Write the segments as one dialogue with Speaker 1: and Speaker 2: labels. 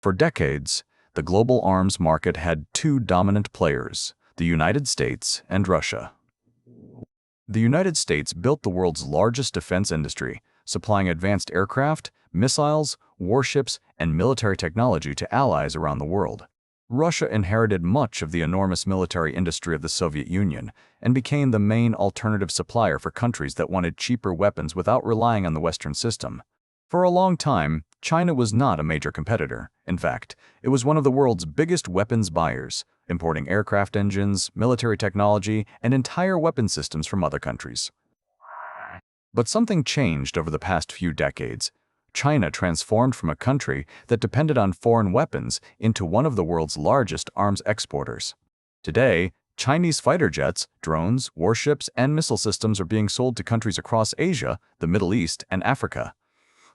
Speaker 1: For decades, the global arms market had two dominant players, the United States and Russia. The United States built the world's largest defense industry, supplying advanced aircraft, missiles, warships, and military technology to allies around the world. Russia inherited much of the enormous military industry of the Soviet Union and became the main alternative supplier for countries that wanted cheaper weapons without relying on the Western system. For a long time, China was not a major competitor. In fact, it was one of the world's biggest weapons buyers, importing aircraft engines, military technology, and entire weapon systems from other countries. But something changed over the past few decades. China transformed from a country that depended on foreign weapons into one of the world's largest arms exporters. Today, Chinese fighter jets, drones, warships, and missile systems are being sold to countries across Asia, the Middle East, and Africa.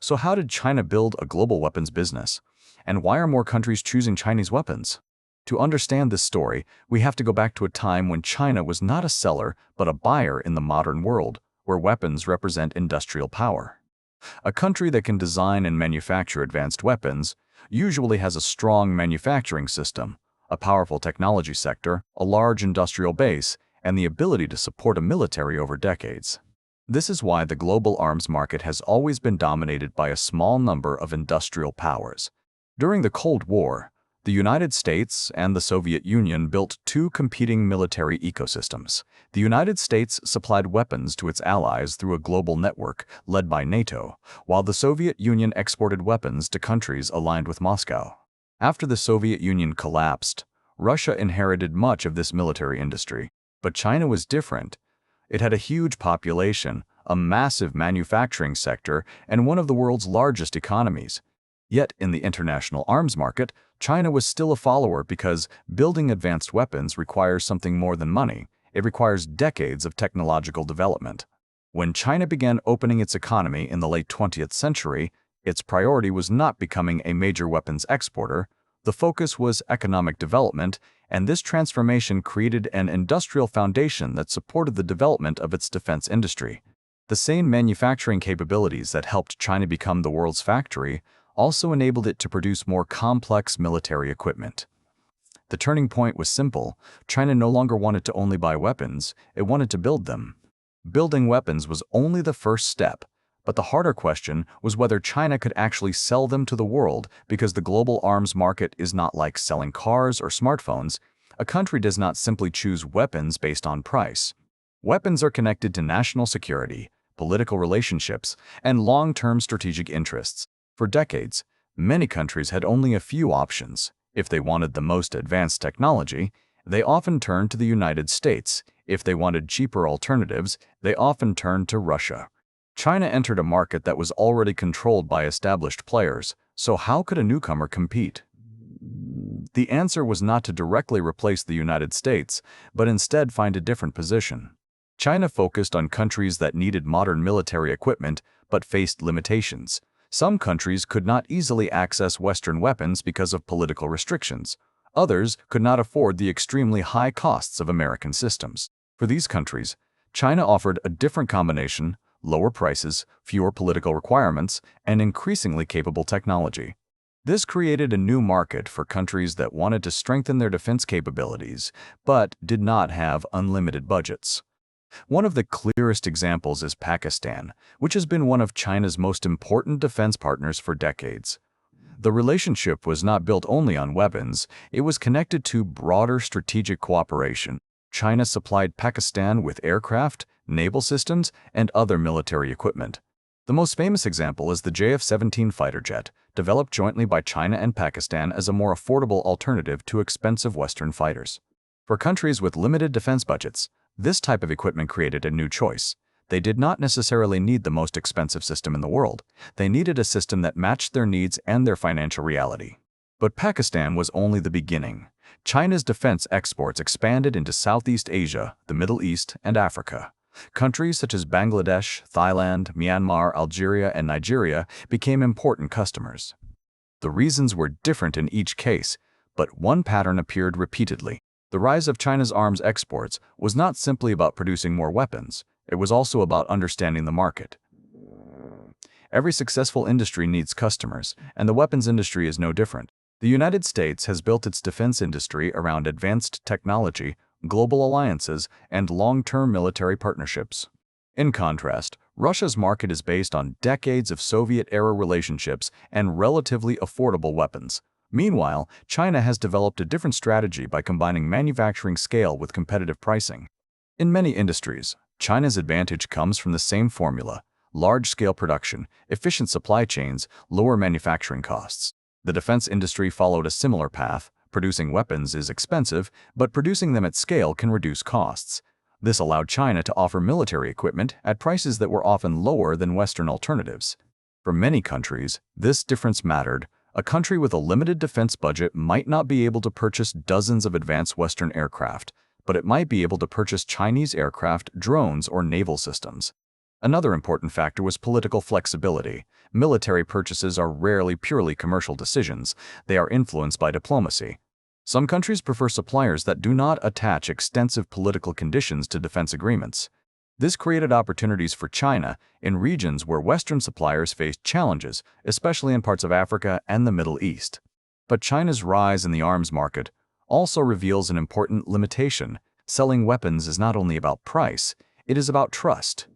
Speaker 1: So how did China build a global weapons business? And why are more countries choosing Chinese weapons? To understand this story, we have to go back to a time when China was not a seller but a buyer in the modern world, where weapons represent industrial power. A country that can design and manufacture advanced weapons usually has a strong manufacturing system, a powerful technology sector, a large industrial base, and the ability to support a military over decades. This is why the global arms market has always been dominated by a small number of industrial powers. During the Cold War, the United States and the Soviet Union built two competing military ecosystems. The United States supplied weapons to its allies through a global network led by NATO, while the Soviet Union exported weapons to countries aligned with Moscow. After the Soviet Union collapsed, Russia inherited much of this military industry. But China was different. It had a huge population, a massive manufacturing sector, and one of the world's largest economies. Yet, in the international arms market, China was still a follower because building advanced weapons requires something more than money. It requires decades of technological development. When China began opening its economy in the late 20th century, its priority was not becoming a major weapons exporter. The focus was economic development, and this transformation created an industrial foundation that supported the development of its defense industry. The same manufacturing capabilities that helped China become the world's factory also enabled it to produce more complex military equipment. The turning point was simple. China no longer wanted to only buy weapons, it wanted to build them. Building weapons was only the first step, but the harder question was whether China could actually sell them to the world, because the global arms market is not like selling cars or smartphones. A country does not simply choose weapons based on price. Weapons are connected to national security, political relationships, and long-term strategic interests. For decades, many countries had only a few options. If they wanted the most advanced technology, they often turned to the United States. If they wanted cheaper alternatives, they often turned to Russia. China entered a market that was already controlled by established players, so how could a newcomer compete? The answer was not to directly replace the United States, but instead find a different position. China focused on countries that needed modern military equipment but faced limitations. Some countries could not easily access Western weapons because of political restrictions. Others could not afford the extremely high costs of American systems. For these countries, China offered a different combination: lower prices, fewer political requirements, and increasingly capable technology. This created a new market for countries that wanted to strengthen their defense capabilities, but did not have unlimited budgets. One of the clearest examples is Pakistan, which has been one of China's most important defense partners for decades. The relationship was not built only on weapons, it was connected to broader strategic cooperation. China supplied Pakistan with aircraft, naval systems, and other military equipment. The most famous example is the JF-17 fighter jet, developed jointly by China and Pakistan as a more affordable alternative to expensive Western fighters. For countries with limited defense budgets, this type of equipment created a new choice. They did not necessarily need the most expensive system in the world. They needed a system that matched their needs and their financial reality. But Pakistan was only the beginning. China's defense exports expanded into Southeast Asia, the Middle East, and Africa. Countries such as Bangladesh, Thailand, Myanmar, Algeria, and Nigeria became important customers. The reasons were different in each case, but one pattern appeared repeatedly. The rise of China's arms exports was not simply about producing more weapons, it was also about understanding the market. Every successful industry needs customers, and the weapons industry is no different. The United States has built its defense industry around advanced technology, global alliances, and long-term military partnerships. In contrast, Russia's market is based on decades of Soviet-era relationships and relatively affordable weapons. Meanwhile, China has developed a different strategy by combining manufacturing scale with competitive pricing. In many industries, China's advantage comes from the same formula: large-scale production, efficient supply chains, lower manufacturing costs. The defense industry followed a similar path. Producing weapons is expensive, but producing them at scale can reduce costs. This allowed China to offer military equipment at prices that were often lower than Western alternatives. For many countries, this difference mattered. A country with a limited defense budget might not be able to purchase dozens of advanced Western aircraft, but it might be able to purchase Chinese aircraft, drones, or naval systems. Another important factor was political flexibility. Military purchases are rarely purely commercial decisions. They are influenced by diplomacy. Some countries prefer suppliers that do not attach extensive political conditions to defense agreements. This created opportunities for China in regions where Western suppliers faced challenges, especially in parts of Africa and the Middle East. But China's rise in the arms market also reveals an important limitation. Selling weapons is not only about price, it is about trust.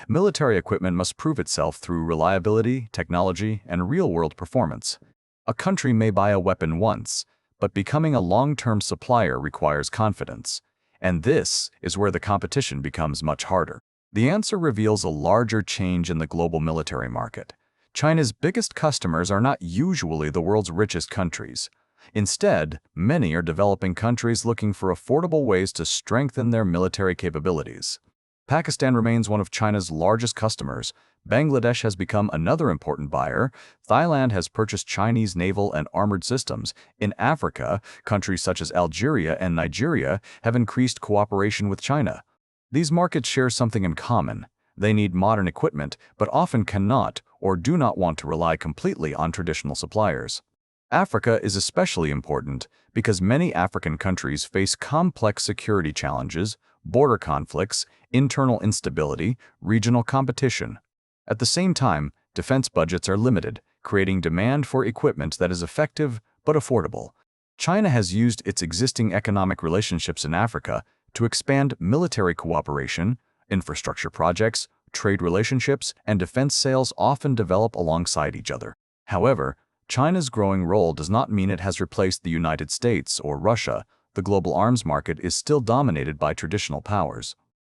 Speaker 1: Military equipment must prove itself through reliability, technology, and real-world performance. A country may buy a weapon once, but becoming a long-term supplier requires confidence. And this is where the competition becomes much harder. The answer reveals a larger change in the global military market. China's biggest customers are not usually the world's richest countries. Instead, many are developing countries looking for affordable ways to strengthen their military capabilities. Pakistan remains one of China's largest customers. Bangladesh has become another important buyer. Thailand has purchased Chinese naval and armored systems. In Africa, countries such as Algeria and Nigeria have increased cooperation with China. These markets share something in common. They need modern equipment, but often cannot or do not want to rely completely on traditional suppliers. Africa is especially important because many African countries face complex security challenges, border conflicts, internal instability, regional competition. At the same time, defense budgets are limited, creating demand for equipment that is effective but affordable. China has used its existing economic relationships in Africa to expand military cooperation, infrastructure projects, trade relationships, and defense sales often develop alongside each other. However, China's growing role does not mean it has replaced the United States or Russia. The global arms market is still dominated by traditional powers.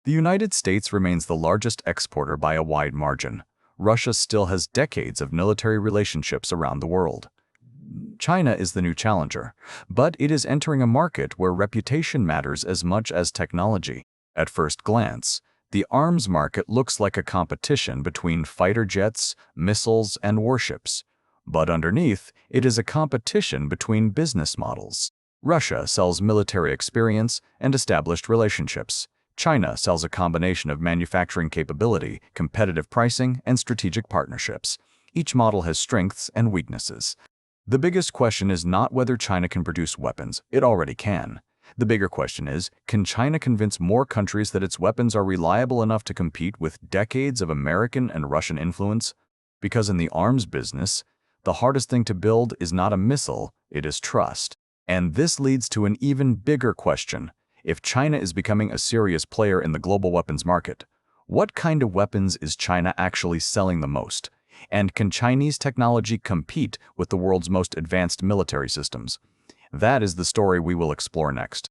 Speaker 1: The United States remains the largest exporter by a wide margin. Russia still has decades of military relationships around the world. China is the new challenger, but it is entering a market where reputation matters as much as technology. At first glance, the arms market looks like a competition between fighter jets, missiles, and warships. But underneath, it is a competition between business models. Russia sells military experience and established relationships. China sells a combination of manufacturing capability, competitive pricing, and strategic partnerships. Each model has strengths and weaknesses. The biggest question is not whether China can produce weapons. It already can. The bigger question is, can China convince more countries that its weapons are reliable enough to compete with decades of American and Russian influence? Because in the arms business, the hardest thing to build is not a missile, it is trust. And this leads to an even bigger question. If China is becoming a serious player in the global weapons market, what kind of weapons is China actually selling the most? And can Chinese technology compete with the world's most advanced military systems? That is the story we will explore next.